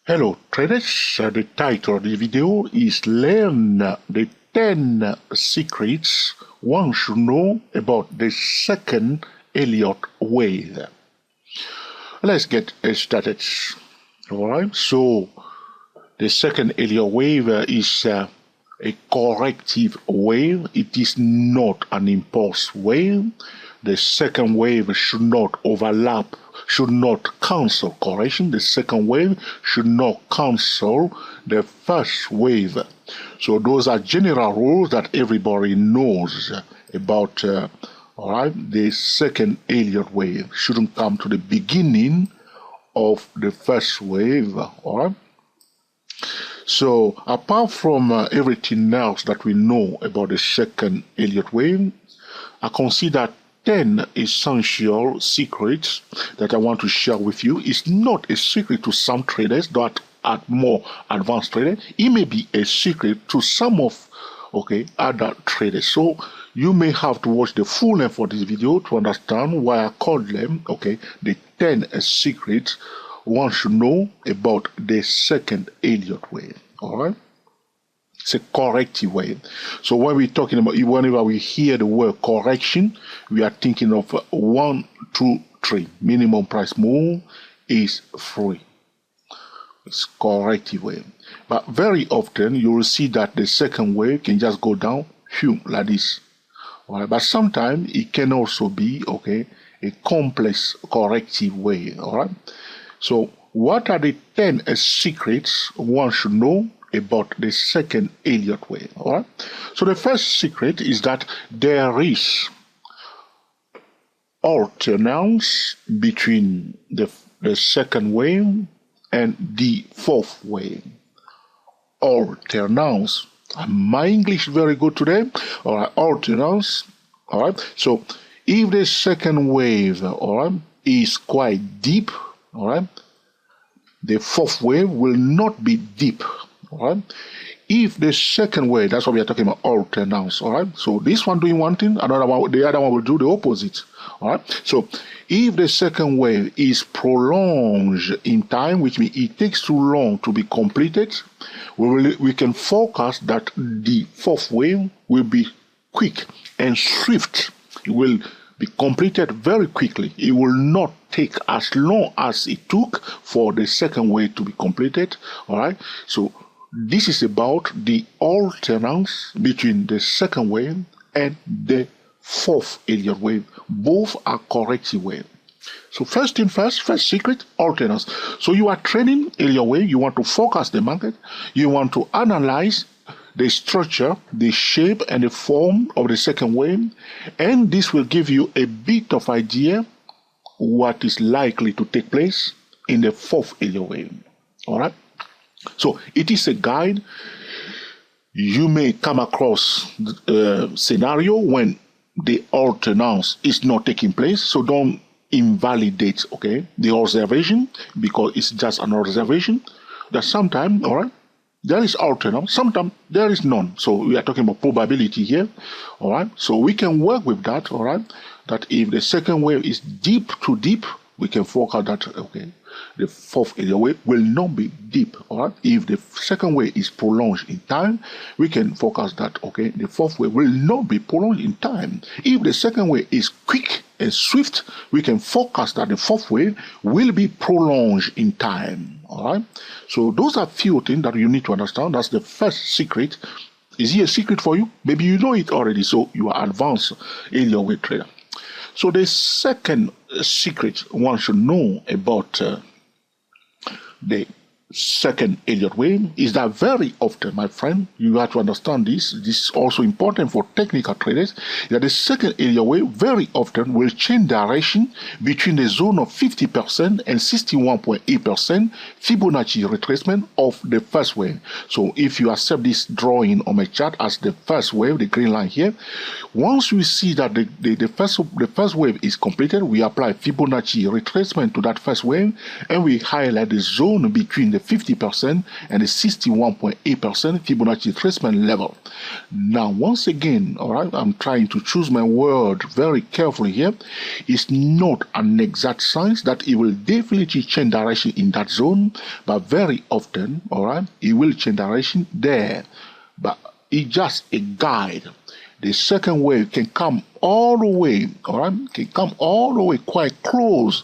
Hello traders, the title of the video is Learn the 10 secrets one should know about the second Elliott wave. Let's get started. Alright, so the second Elliott wave is a corrective wave. It is not an impulse wave. The second wave should not overlap, should not cancel correction. The second wave should not cancel the first wave. So those are general rules that everybody knows about. Alright, the second Elliott wave shouldn't come to the beginning of the first wave. Alright. So apart from everything else that we know about the second Elliott wave, I consider 10 essential secrets that I want to share with you. It's not a secret to some traders that are more advanced traders. It may be a secret to some of other traders. So you may have to watch the full length for this video to understand why I call them the 10 secrets one should know about the second Elliott wave. Alright? It's a corrective wave. So when we're talking about, whenever we hear the word correction, we are thinking of 1, 2, 3. Minimum price move is 3. It's corrective wave. But very often you will see that the second wave can just go down, like this. Alright, but sometimes it can also be a complex corrective wave. Alright. So what are the 10 secrets one should know about the second Elliott wave? Alright. So the first secret is that there is alternance between the second wave and the fourth wave. Alternance. My English very good today. Alright, alternance. Alright. So if the second wave is quite deep, alright, the fourth wave will not be deep. Alright. If the second wave, that's what we are talking about, alternance. Alright. So this one doing one thing, another one, the other one will do the opposite. Alright. So if the second wave is prolonged in time, which means it takes too long to be completed, we can forecast that the fourth wave will be quick and swift. It will be completed very quickly. It will not take as long as it took for the second wave to be completed. Alright. So this is about the alternance between the second wave and the fourth Elliott wave. Both are corrective wave. So first thing first secret, alternance. So you are trading Elliott wave, you want to forecast the market, you want to analyze the structure, the shape and the form of the second wave, and this will give you a bit of idea what is likely to take place in the fourth Elliott wave. Alright. So it is a guide. You may come across a scenario when the alternance is not taking place, so don't invalidate the observation because it's just an observation. That sometimes there is alternance, sometimes there is none. So we are talking about probability here. Alright, so we can work with that. Alright, that if the second wave is deep to deep, we can forecast that the fourth Elliott wave will not be deep. Alright, if the second wave is prolonged in time, we can forecast that the fourth wave will not be prolonged in time. If the second wave is quick and swift, we can forecast that the fourth wave will be prolonged in time. Alright, so those are few things that you need to understand. That's the first secret. Is it a secret for you? Maybe you know it already, so you are advanced Elliott wave trader. So the second secret one should know about the second Elliott wave is that very often, my friend, you have to understand this. This is also important for technical traders, that the second Elliott wave very often will change direction between the zone of 50% and 61.8% Fibonacci retracement of the first wave. So if you accept this drawing on my chart as the first wave, the green line here, once we see that the first wave is completed, we apply Fibonacci retracement to that first wave and we highlight the zone between the 50% and a 61.8% Fibonacci retracement level. Now, once again, all right, I'm trying to choose my word very carefully here. It's not an exact science that it will definitely change direction in that zone, but very often, all right, it will change direction there. But it's just a guide. The second wave can come all the way, all right, can come all the way quite close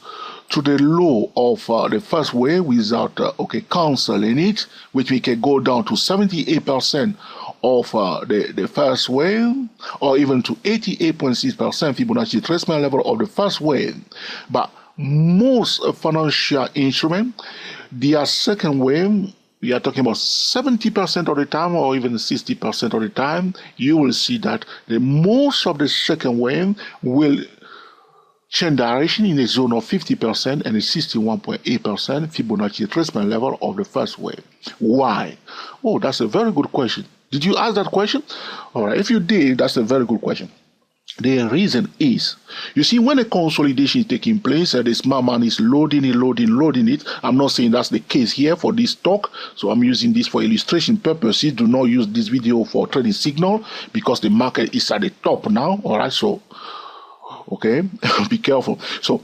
to the low of the first wave without canceling it, which we can go down to 78% of the first wave, or even to 88.6% Fibonacci retracement level of the first wave. But most financial instruments, their second wave, we are talking about 70% of the time, or even 60% of the time, you will see that the most of the second wave will change direction in a zone of 50% and a 61.8% Fibonacci retracement level of the first wave. Why? Oh, that's a very good question. Did you ask that question? All right, if you did, that's a very good question. The reason is, you see, when a consolidation is taking place and the smart man is loading it, I'm not saying that's the case here for this talk, so I'm using this for illustration purposes. Do not use this video for trading signal because the market is at the top now, all right, so, okay, be careful. So,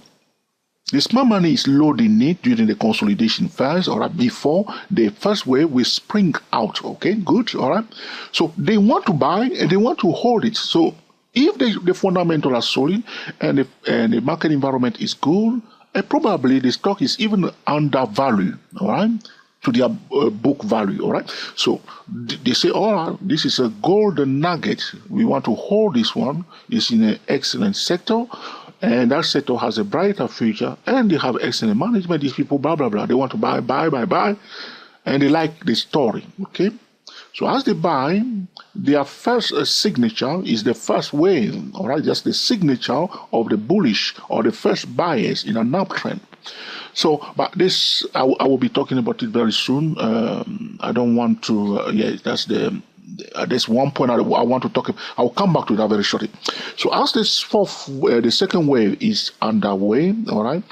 the smart money is loading it during the consolidation phase, all right, before the first wave will spring out, okay, good, all right. So, they want to buy and they want to hold it, so if the fundamentals are solid and the market environment is good, and probably the stock is even undervalued, all right, to their book value, all right. So they say, oh, this is a golden nugget. We want to hold this one. It's in an excellent sector, and that sector has a brighter future, and they have excellent management. These people, blah, blah, blah. They want to buy, and they like the story, okay. So as they buy, their first signature is the first wave, all right, just the signature of the bullish or the first buyers in an uptrend. So, but this, I will be talking about it very soon. I don't want to, that's there's one point I want to talk about. I'll come back to that very shortly. So as the second wave is underway, all right,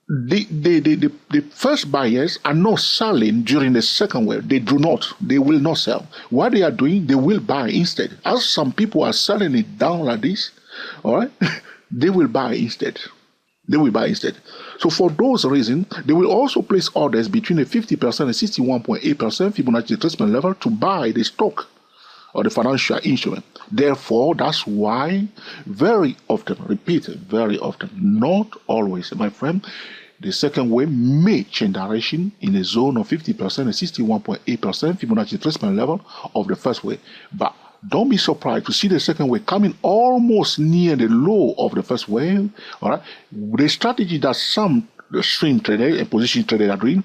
the first buyers are not selling during the second wave. They will not sell. What they are doing, they will buy instead. As some people are selling it down like this, all right, they will buy instead. So for those reasons, they will also place orders between the 50% and 61.8% Fibonacci retracement level to buy the stock or the financial instrument. Therefore, that's why very often, not always, my friend, the second wave may change direction in a zone of 50% and 61.8% Fibonacci retracement level of the first wave. But don't be surprised to see the second wave coming almost near the low of the first wave. All right, the strategy that some swing traders and position traders are doing,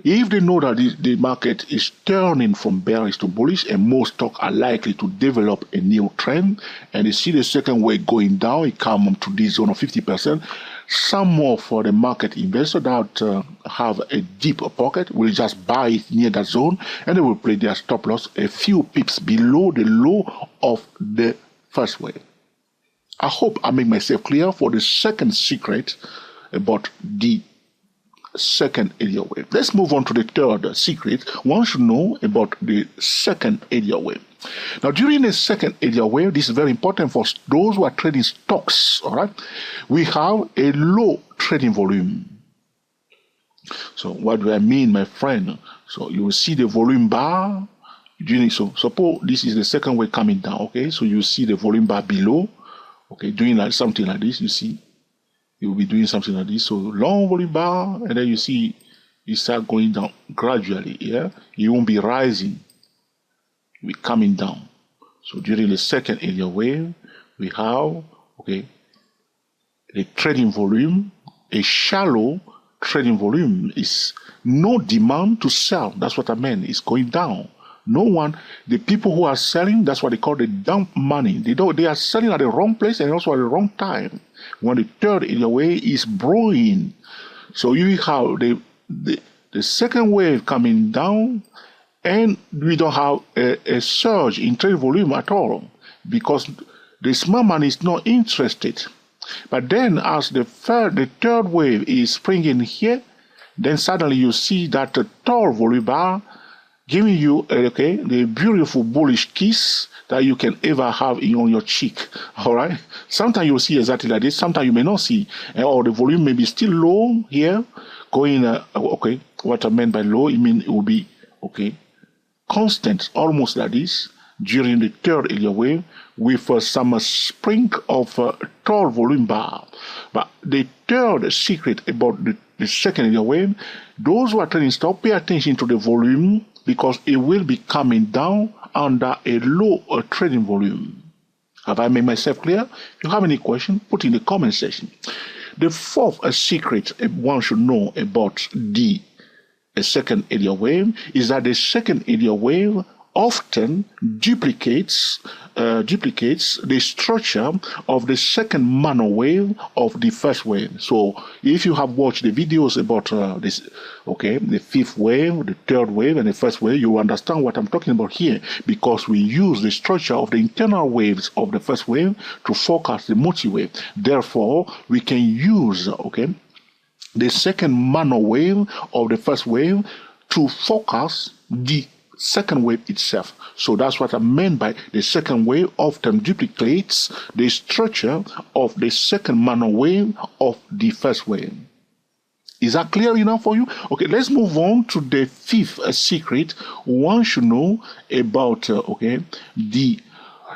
if they know that the market is turning from bearish to bullish and most stocks are likely to develop a new trend, and they see the second wave going down, it comes to this zone of 50%, some more for the market investor that have a deep pocket will just buy it near that zone, and they will play their stop loss a few pips below the low of the first wave. I hope I make myself clear for the second secret about the second Elliott wave. Let's move on to the third secret. One should know about the second Elliott wave. Now, during the second Elliott wave, this is very important for those who are trading stocks, all right? We have a low trading volume. So what do I mean, my friend? So you will see the volume bar during, so suppose this is the second wave coming down, okay? So you see the volume bar below, okay, doing like something like this, you see. You will be doing something like this. So long volume bar, and then you see it start going down gradually, yeah? You won't be rising. You'll be coming down. So during the second Elliott wave, we have, okay, the trading volume, a shallow trading volume is no demand to sell. That's what I meant. It's going down. No one, the people who are selling, that's what they call the dump money. They are selling at the wrong place and also at the wrong time. When the third Elliott wave is brewing. So you have the second wave coming down, and we don't have a surge in trade volume at all because the smart man is not interested. But then as the third wave is springing here, then suddenly you see that tall volume bar giving you the beautiful bullish kiss that you can ever have on your cheek. All right. Sometimes you'll see exactly like this. Sometimes you may not see, or the volume may be still low here. Going what I meant by low, it means it will be constant, almost like this during the third Elliott wave with some spring of tall volume bar. But the third secret about the second Elliott wave, those who are trading stock, pay attention to the volume, because it will be coming down under a low trading volume. Have I made myself clear? If you have any question, put in the comment section. The fourth secret one should know about the second Elliott wave is that the second Elliott wave often duplicates the structure of the second Mano wave of the first wave. So if you have watched the videos about the fifth wave, the third wave, and the first wave, you will understand what I'm talking about here, because we use the structure of the internal waves of the first wave to forecast the multi-wave. Therefore, we can use the second Mano wave of the first wave to forecast the second wave itself. So that's what I meant by the second wave often duplicates the structure of the second Mano wave of the first wave. Is that clear enough for you? Okay, let's move on to the fifth secret one should know about the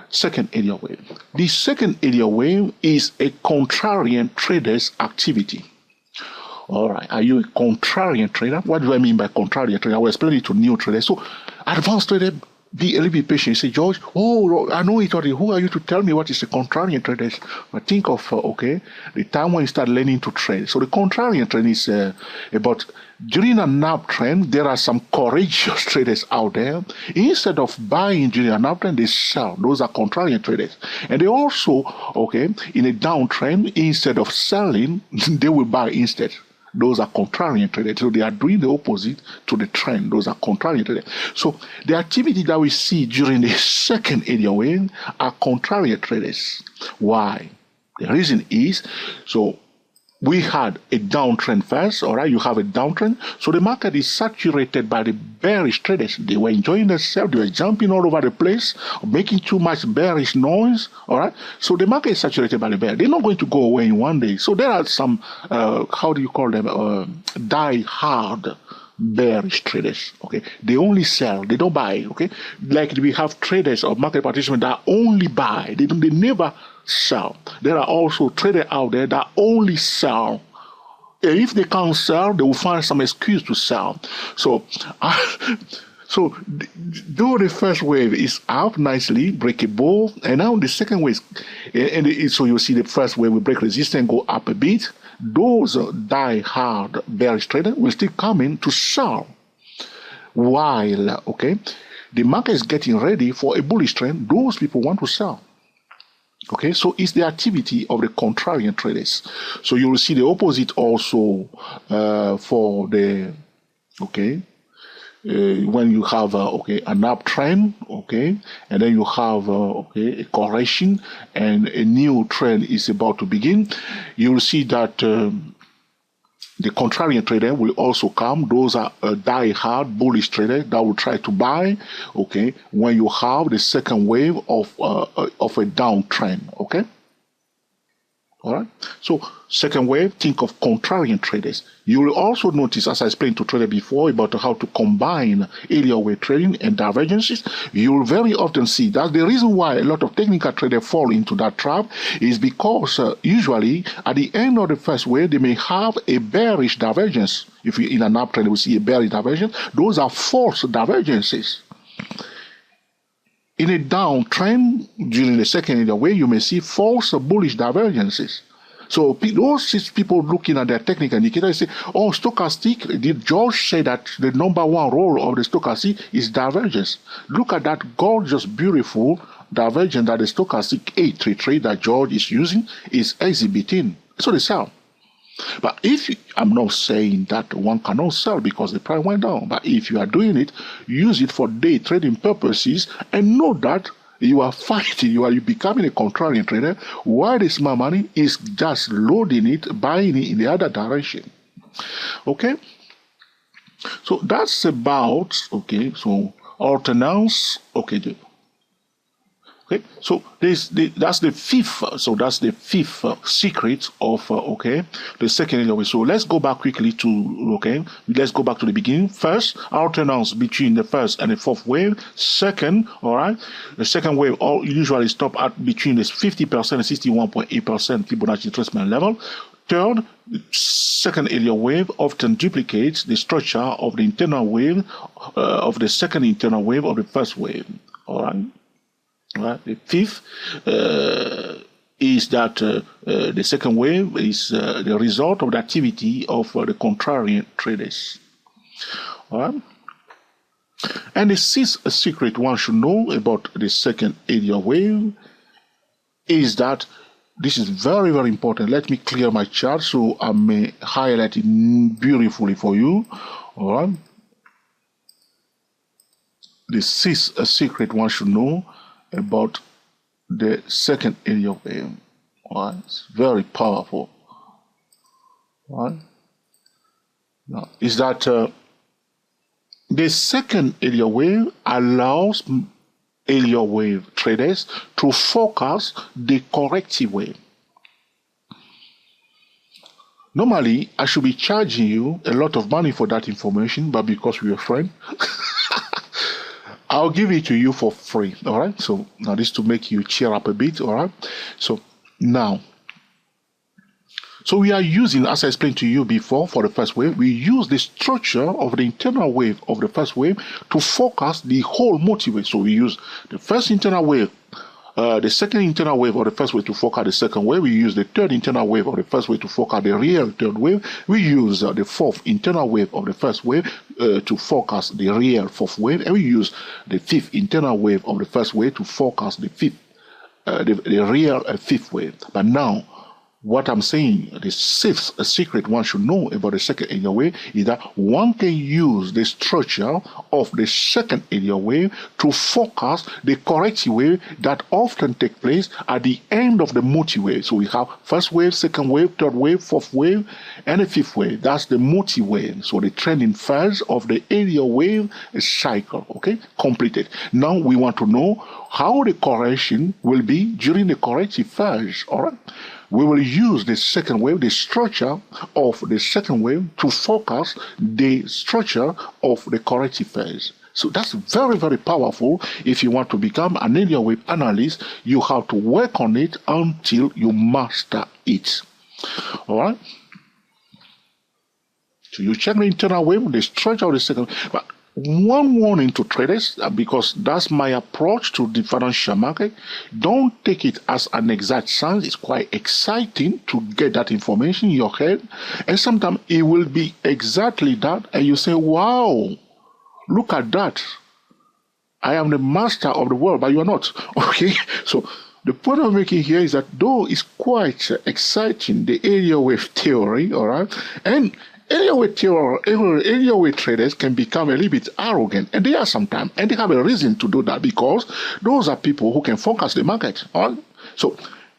second Elliott wave. The second Elliott wave is a contrarian trader's activity. All right, are you a contrarian trader? What do I mean by contrarian trader? I will explain it to new traders. So, advanced trader, be a little bit patient. Say, George, I know it already. Who are you to tell me what is a contrarian trader? But think of, the time when you start learning to trade. So, the contrarian trend is about during an uptrend, there are some courageous traders out there. Instead of buying during an uptrend, they sell. Those are contrarian traders. And they also, in a downtrend, instead of selling, they will buy instead. Those are contrarian traders. So they are doing the opposite to the trend. Those are contrarian traders. So the activity that we see during the second Elliott wave are contrarian traders. Why? The reason is, so we had a downtrend first, all right? You have a downtrend. So the market is saturated by the bearish traders. They were enjoying themselves. They were jumping all over the place, making too much bearish noise, all right? So the market is saturated by the bear. They're not going to go away in one day. So there are some, how do you call them, die-hard bearish traders, They only sell, they don't buy, Like we have traders or market participants that only buy. They never sell. There are also traders out there that only sell. And if they can't sell, they will find some excuse to sell. So, though the first wave is up nicely, break a bull, and now the second wave, so you see the first wave will break resistance, go up a bit. Those die-hard bearish traders will still come in to sell. While, the market is getting ready for a bullish trend, those people want to sell. So it's the activity of the contrarian traders. So you will see the opposite also for the, when you have an uptrend, and then you have a correction and a new trend is about to begin, you will see that the contrarian trader will also come. Those are die-hard bullish traders that will try to buy, when you have the second wave of a downtrend, All right. So second wave, think of contrarian traders. You will also notice, as I explained to traders before, about how to combine Elliott wave trading and divergences. You will very often see that the reason why a lot of technical traders fall into that trap is because usually at the end of the first wave, they may have a bearish divergence. If you're in an uptrend, you will see a bearish divergence. Those are false divergences. In a downtrend, during the second Elliott wave, you may see false bullish divergences. So those people looking at their technical indicators say, stochastic, did George say that the number one role of the stochastic is divergence? Look at that gorgeous, beautiful divergence that the stochastic 833 that George is using is exhibiting. So they sell. But I'm not saying that one cannot sell because the price went down. But if you are doing it, use it for day trading purposes and know that you are fighting, you are becoming a contrarian trader, while the smart money is just loading it, buying it in the other direction. So that's about, okay, so alternance, okay, okay, so that's the fifth. So that's the fifth secret of okay, the second area wave. So let's go back quickly to let's go back to the beginning. First, alternance between the first and the fourth wave. Second, all right, the second wave usually stop at between the 50% and 61.8% Fibonacci retracement level. Third, the second Elliott wave often duplicates the structure of the internal wave of the second internal wave of the first wave. All right. Right. The fifth is that the second wave is the result of the activity of the contrarian traders. All right. And the sixth secret one should know about the second Elliott wave is that this is very, very important. Let me clear my chart so I may highlight it beautifully for you. All right. The sixth secret one should know about the second Elliott wave. Right? It's very powerful. Right? Now, is that the second Elliott wave allows Elliott wave traders to focus the corrective wave. Normally, I should be charging you a lot of money for that information, but because we're friends, I'll give it to you for free, all right? So now this to make you cheer up a bit, all right? So now, so we are using, as I explained to you before, for the first wave, we use the structure of the internal wave of the first wave to focus the whole multi-wave. So we use the first internal wave, the second internal wave of the first wave to focus the second wave. We use the third internal wave of the first wave to focus the real third wave. We use the fourth internal wave of the first wave to focus the real fourth wave. And we use the fifth internal wave of the first wave to focus the fifth, the real fifth wave. But now, what I'm saying, the sixth secret one should know about the second Elliott wave is that one can use the structure of the second Elliott wave to focus the corrective wave that often take place at the end of the multi-wave. So we have first wave, second wave, third wave, fourth wave, and the fifth wave. That's the multi-wave. So the trending phase of the Elliott wave cycle, okay, completed. Now we want to know how the correction will be during the corrective phase, all right? We will use the second wave, the structure of the second wave, to focus the structure of the corrective phase. So that's very, very powerful. If you want to become an Elliott wave analyst, you have to work on it until you master it. All right? So you check the internal wave, the structure of the second wave. But one warning to traders, because that's my approach to the financial market. Don't take it as an exact science. It's quite exciting to get that information in your head. And sometimes it will be exactly that. And you say, wow, look at that. I am the master of the world, but you are not. Okay? So the point I'm making here is that though it's quite exciting, the Elliott wave theory, all right? And Elliott wave traders can become a little bit arrogant, and they are sometimes, and they have a reason to do that because those are people who can focus the market. All right? So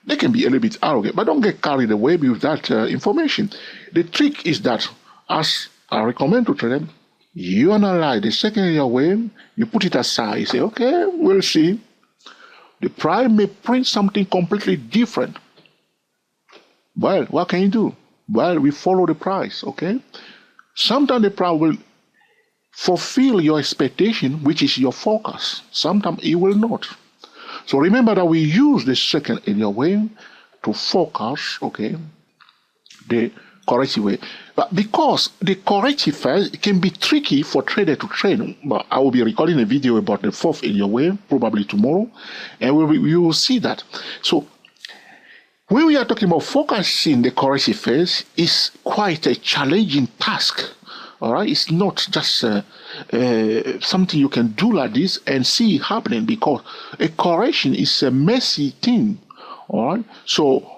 they can be a little bit arrogant, but don't get carried away with that information. The trick is that, as I recommend to traders, you analyze the second Elliott wave, you put it aside, you say, okay, we'll see. The price may print something completely different. Well, what can you do? Well, we follow the price, okay? Sometimes the price will fulfill your expectation, which is your focus. Sometimes it will not. So remember that we use the second Elliott wave to focus, okay, the corrective wave. But because the corrective phase can be tricky for trader to trade, but I will be recording a video about the fourth Elliott wave probably tomorrow, and we will see that. So when we are talking about focusing the corrective phase, it's quite a challenging task. All right, it's not just something you can do like this and see it happening, because a correction is a messy thing. All right, so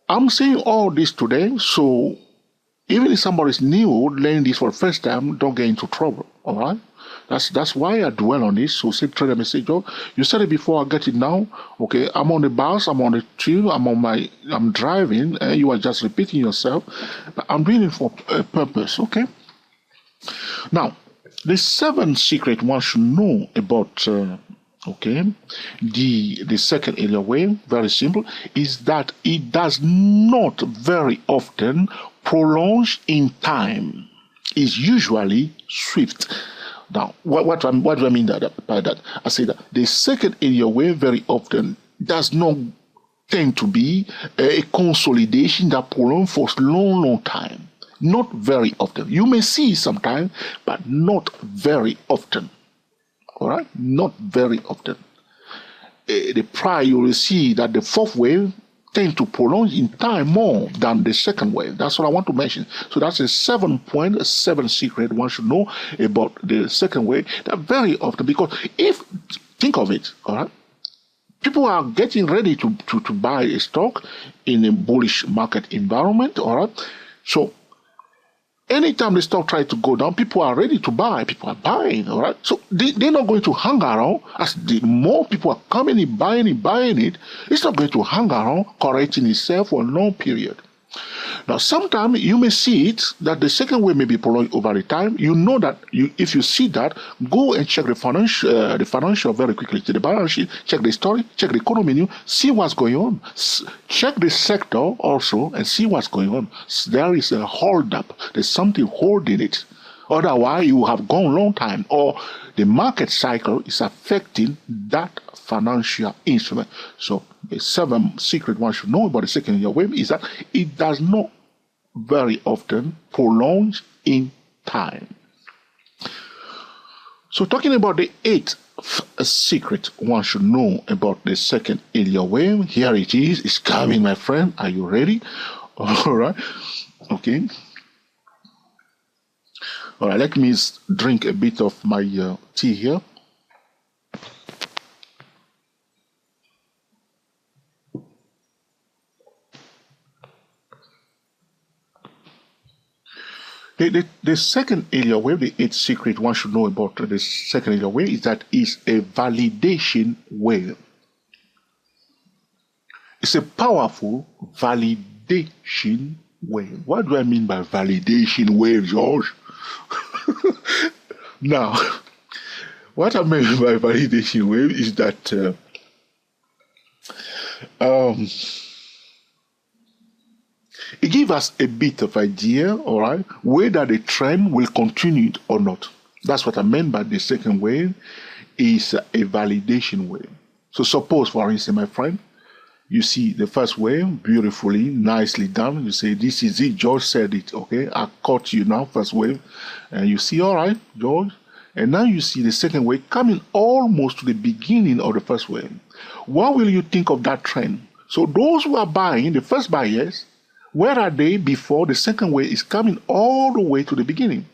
I'm saying all this today, so even if somebody's new, learning this for the first time, don't get into trouble. All right. That's why I dwell on this. So say trader may say, Joe, you said it before, I get it now. Okay, I'm on the bus, I'm on the tube, I'm driving, and you are just repeating yourself. But I'm doing it for a purpose, okay? Now, the seventh secret one should know about the second Elliott wave, very simple, is that it does not very often prolong in time. It's usually swift. Now, what do I mean by that? I say that the second Elliott wave very often does not tend to be a consolidation that prolongs for a long time. Not very often. You may see sometimes, but not very often. All right? Not very often. The prior, you will see that the fourth wave tends to prolong in time more than the second wave. That's what I want to mention. So that's a 7.7 secret one should know about the second wave. That very often, because think of it, all right? People are getting ready to buy a stock in a bullish market environment, all right? So anytime the stock tries to go down, people are ready to buy. People are buying, all right? So they're not going to hang around. As the more people are coming in, buying it, it's not going to hang around, correcting itself for a long period. Now, sometimes you may see it that the second wave may be prolonged over the time. You know that if you see that, go and check the financial very quickly. Check the balance sheet, check the story, check the economy news, see what's going on. Check the sector also and see what's going on. There is a hold up. There's something holding it. Otherwise, you have gone long time, or the market cycle is affecting that financial instrument. So the seventh secret one should know about the second Elliott wave is that it does not very often prolong in time. So talking about the eighth secret one should know about the second Elliott wave, here it is. It's coming, my friend. Are you ready? All right. Okay. All right, let me drink a bit of my tea here. The second Elliott wave, the eighth secret one should know about the second Elliott wave is that it's a validation wave. It's a powerful validation wave. What do I mean by validation wave, George? Now, what I mean by validation wave is that it gives us a bit of idea, all right, whether the trend will continue or not. That's what I meant by the second wave is a validation wave. So suppose, for instance, my friend, you see the first wave, beautifully, nicely done. You say, this is it, George said it, okay? I caught you now, first wave. And you see, all right, George. And now you see the second wave coming almost to the beginning of the first wave. What will you think of that trend? So those who are buying, the first buyers, where are they before the second wave is coming all the way to the beginning?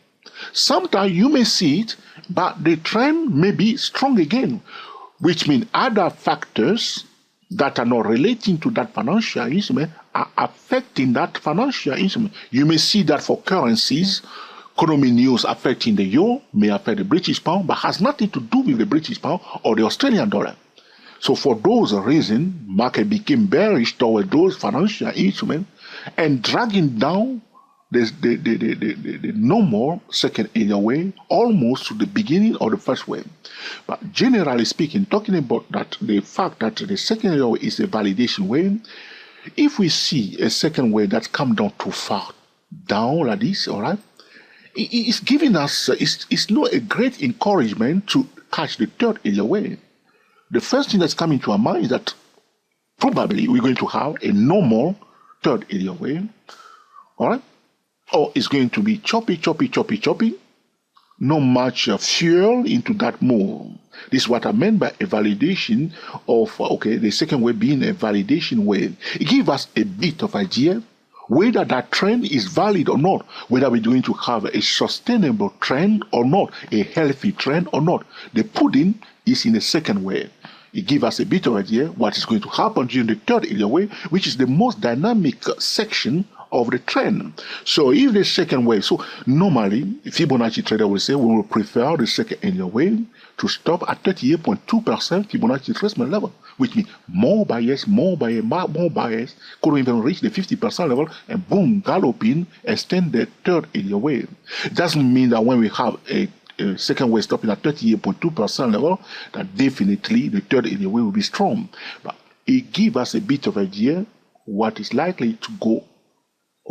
Sometimes you may see it, but the trend may be strong again, which means other factors that are not relating to that financial instrument are affecting that financial instrument. You may see that for currencies, economy news affecting the euro may affect the British pound, but has nothing to do with the British pound or the Australian dollar. So for those reasons, market became bearish toward those financial instruments and dragging down the normal second Elliott wave almost to the beginning of the first wave. But generally speaking, talking about that, the fact that the second Elliott wave is a validation wave, if we see a second wave that's come down too far down like this, all right, it's giving us, it's not a great encouragement to catch the third Elliott wave. The first thing that's coming to our mind is that probably we're going to have a normal third Elliott wave, all right? Or it's going to be choppy, no much fuel into that move. This is what I meant by a validation of, okay, the second wave being a validation wave. It gives us a bit of idea whether that trend is valid or not, whether we're going to have a sustainable trend or not, a healthy trend or not. The pudding is in the second wave. It gives us a bit of idea what is going to happen during the third Elliott wave, which is the most dynamic section of the trend. So if the second wave, so normally Fibonacci trader will say we will prefer the second Elliott wave to stop at 38.2% Fibonacci retracement level. which means more buyers, more couldn't even reach the 50% level, and boom, galloping, extend the third area wave. It doesn't mean that when we have a second wave stopping at 38.2% level, that definitely the third area wave will be strong. But it gives us a bit of idea what is likely to go,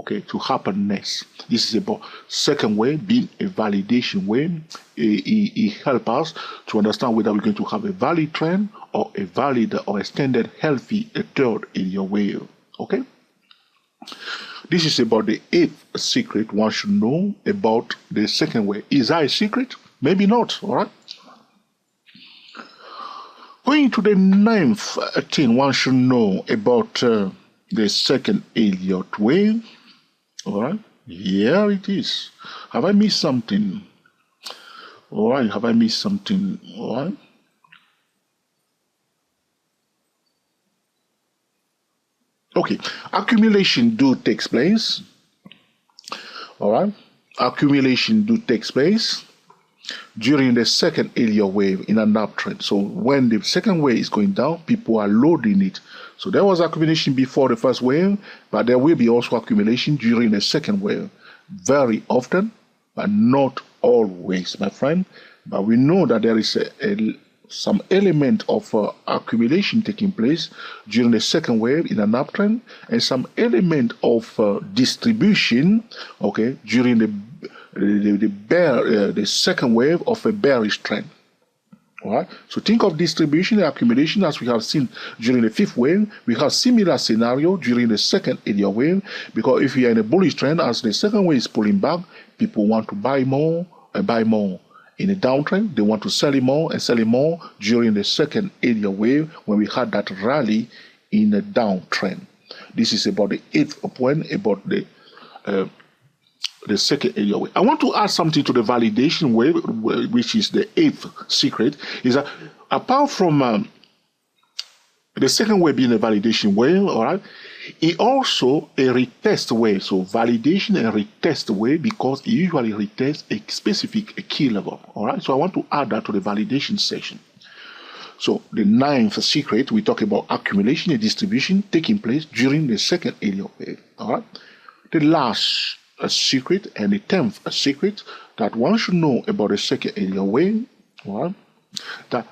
to happen next. This is about second wave being a validation wave. It helps us to understand whether we're going to have a valid trend or a valid or extended healthy third area wave. Okay. This is about the 8th secret one should know about the second wave. Is that a secret? Maybe not. All right. Going to the 9th thing one should know about the second Elliott wave. All right, here it is. Have I missed something? All right, have I missed something? All right. Okay, accumulation do takes place. All right, accumulation do takes place during the second Elliott wave in an uptrend. So when the second wave is going down, people are loading it. So there was accumulation before the first wave, but there will be also accumulation during the second wave. Very often, but not always, my friend. But we know that there is some element of accumulation taking place during the second wave in an uptrend, and some element of distribution, during the second wave of a bearish trend. All right. So think of distribution and accumulation as we have seen during the 5th wave. We have similar scenario during the second Elliott wave, because if you are in a bullish trend, as the second wave is pulling back, people want to buy more and buy more. In a downtrend, they want to sell it more and sell it more during the second Elliott wave when we had that rally in a downtrend. This is about the 8th point about the second Elliott wave. I want to add something to the validation wave, which is the 8th secret, is that apart from the second wave being a validation wave, all right, it also a retest wave. So validation and retest wave, because it usually retests a specific key level. All right, so I want to add that to the validation section. So the 9th secret, we talk about accumulation and distribution taking place during the second Elliott wave. All right, the last secret and the 10th secret that one should know about the second Elliott wave, all right, that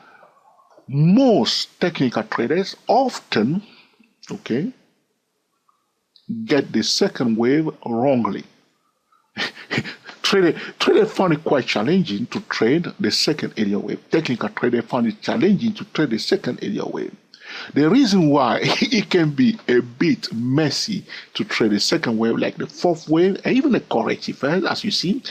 most technical traders often, get the second wave wrongly. Trader found it quite challenging to trade the second Elliott wave. Technical trader found it challenging to trade the second Elliott wave. The reason why it can be a bit messy to trade the second wave, like the 4th wave, and even the corrective, as you see,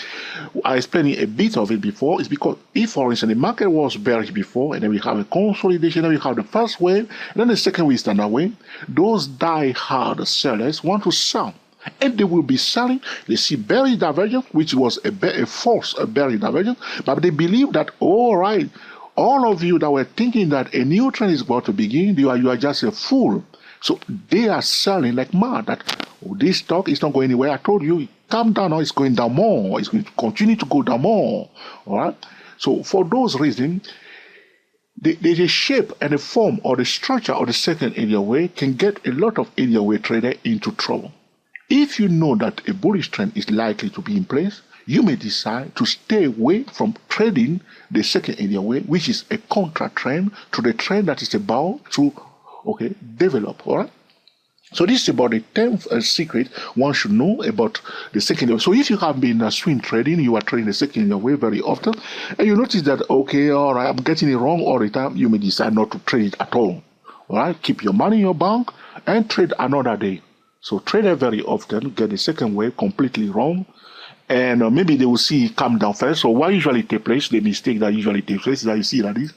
I explained a bit of it before, is because if, for instance, the market was bearish before, and then we have a consolidation, then we have the first wave, and then the second wave is standard wave, those die-hard sellers want to sell. And they will be selling. They see bearish divergence, which was a false bearish divergence, but they believe that, all right, all of you that were thinking that a new trend is about to begin, you are just a fool. So they are selling like mad that this stock is not going anywhere. I told you, calm down, now it's going down more. It's going to continue to go down more. All right. So for those reasons, the shape and the form or the structure of the second Elliott wave can get a lot of Elliott wave traders into trouble. If you know that a bullish trend is likely to be in place, you may decide to stay away from trading the second Elliott wave, which is a contra trend to the trend that is about to develop. All right. So this is about the 10th secret one should know about the second Elliott. So if you have been swing trading, you are trading the second Elliott wave very often, and you notice that all right, I'm getting it wrong all the time, you may decide not to trade it at all. All right, keep your money in your bank and trade another day. So traders very often get the second wave completely wrong. And maybe they will see it come down first. So what usually takes place, the mistake that usually takes place is that you see like this.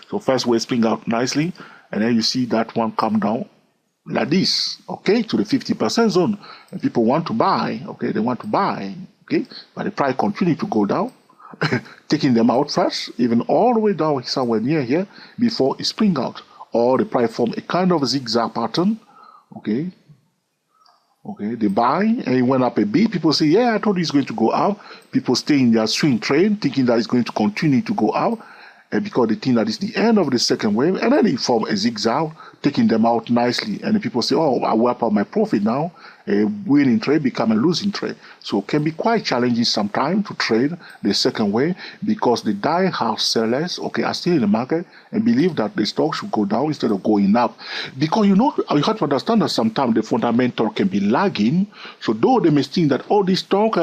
So first wave spring out nicely, and then you see that one come down like this, to the 50% zone. And people want to buy, they want to buy, but the price continue to go down, taking them out first, even all the way down somewhere near here before it spring out. Or the price form a kind of zigzag pattern, they buy and it went up a bit. People say, yeah, I thought it's going to go up. People stay in their swing trade thinking that it's going to continue to go up. because they think that it's the end of the second wave, and then they form a zigzag, taking them out nicely. And the people say, oh, I wipe out my profit now. A winning trade become a losing trade. So it can be quite challenging sometimes to trade the second wave because the die-hard sellers, are still in the market and believe that the stock should go down instead of going up. Because you have to understand that sometimes the fundamental can be lagging. So though they may think that, this stock,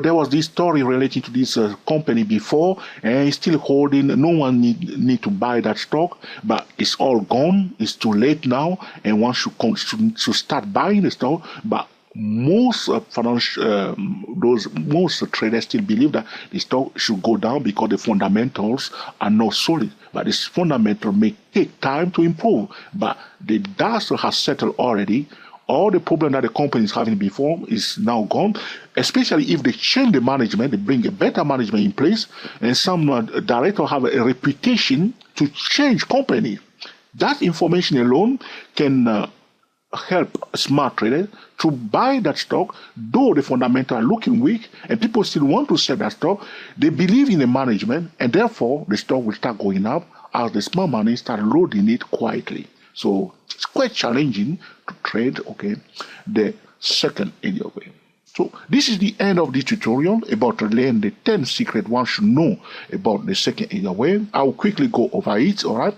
there was this story relating to this company before, and it's still holding, no one need to buy that stock, but it's all gone, it's too late now, and one should start buying the stock. But most most traders still believe that the stock should go down because the fundamentals are not solid. But this fundamental may take time to improve. But the dust has settled already. All the problem that the company is having before is now gone, especially if they change the management, they bring a better management in place, and some directors have a reputation to change company. That information alone can help smart traders to buy that stock, though the fundamentals are looking weak and people still want to sell that stock. They believe in the management, and therefore the stock will start going up as the smart money start loading it quietly. So it's quite challenging to trade, the second area wave. So this is the end of this tutorial about learning the 10 secrets one should know about the second area wave. I'll quickly go over it, all right?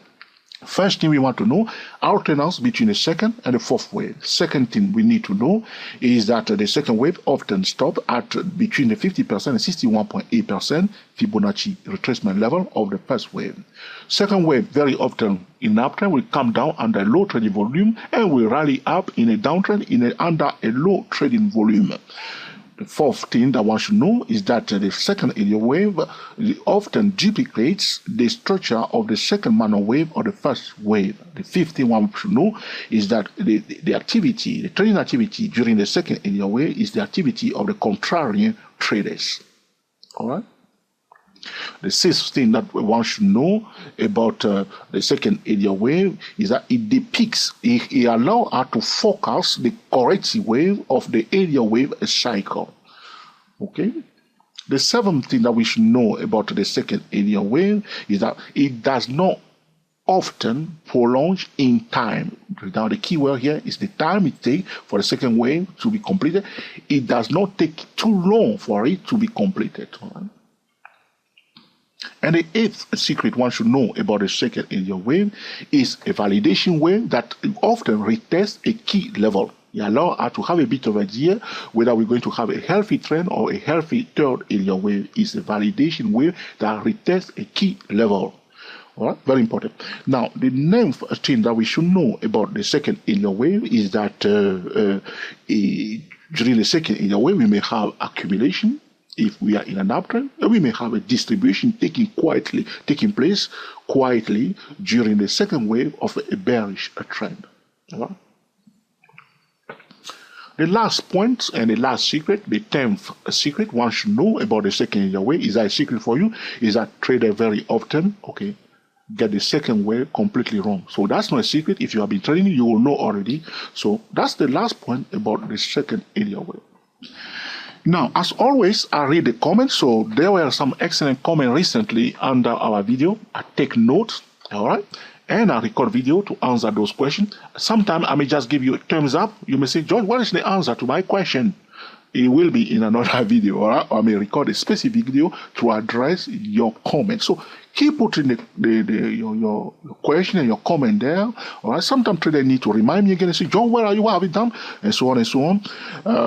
First thing we want to know, alternance between the second and the fourth wave. Second thing we need to know is that the second wave often stops at between the 50% and 61.8% Fibonacci retracement level of the first wave. Second wave very often in uptrend will come down under a low trading volume and will rally up in a downtrend under a low trading volume. The fourth thing that one should know is that the second area wave often duplicates the structure of the second minor wave or the first wave. The fifth thing one should know is that the trading activity during the second area wave is the activity of the contrarian traders. All right. The sixth thing that one should know about the second area wave is that it depicts, it allows us to focus the corrective wave of the area wave cycle. The seventh thing that we should know about the second area wave is that it does not often prolong in time. Now the key word here is the time it takes for the second wave to be completed. It does not take too long for it to be completed. Right? And the eighth secret one should know about the second area wave is a validation wave that often retests a key level. It allows us to have a bit of idea whether we're going to have a healthy trend or a healthy third area wave. Is a validation wave that retests a key level. All right, very important. Now, the ninth thing that we should know about the second area wave is that during the second area wave, we may have accumulation. If we are in an uptrend, we may have a distribution taking place quietly during the second wave of a bearish trend. Right? The last point and the last secret, the 10th secret one should know about the second area wave is that a secret for you is that trader very often, get the second wave completely wrong. So that's not a secret. If you have been trading, you will know already. So that's the last point about the second area wave. Now, as always, I read the comments. So there were some excellent comments recently under our video. I take notes, all right? And I record video to answer those questions. Sometimes I may just give you a thumbs up. You may say, George, what is the answer to my question? It will be in another video, all right? Or I may record a specific video to address your comment. So keep putting your question and your comment there, all right? Sometimes traders need to remind me again and say, John, where are you? What have you done? And so on and so on.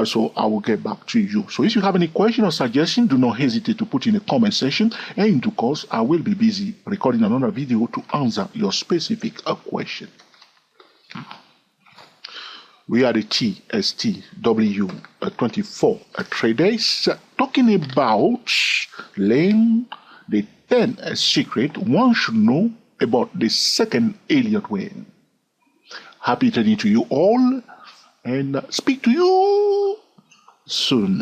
So I will get back to you. So if you have any question or suggestion, do not hesitate to put in the comment section. And in due course, I will be busy recording another video to answer your specific question. We are the TSTW24 traders talking about learning the 10 secret one should know about the second Elliott wave. Happy trading to you all and speak to you soon.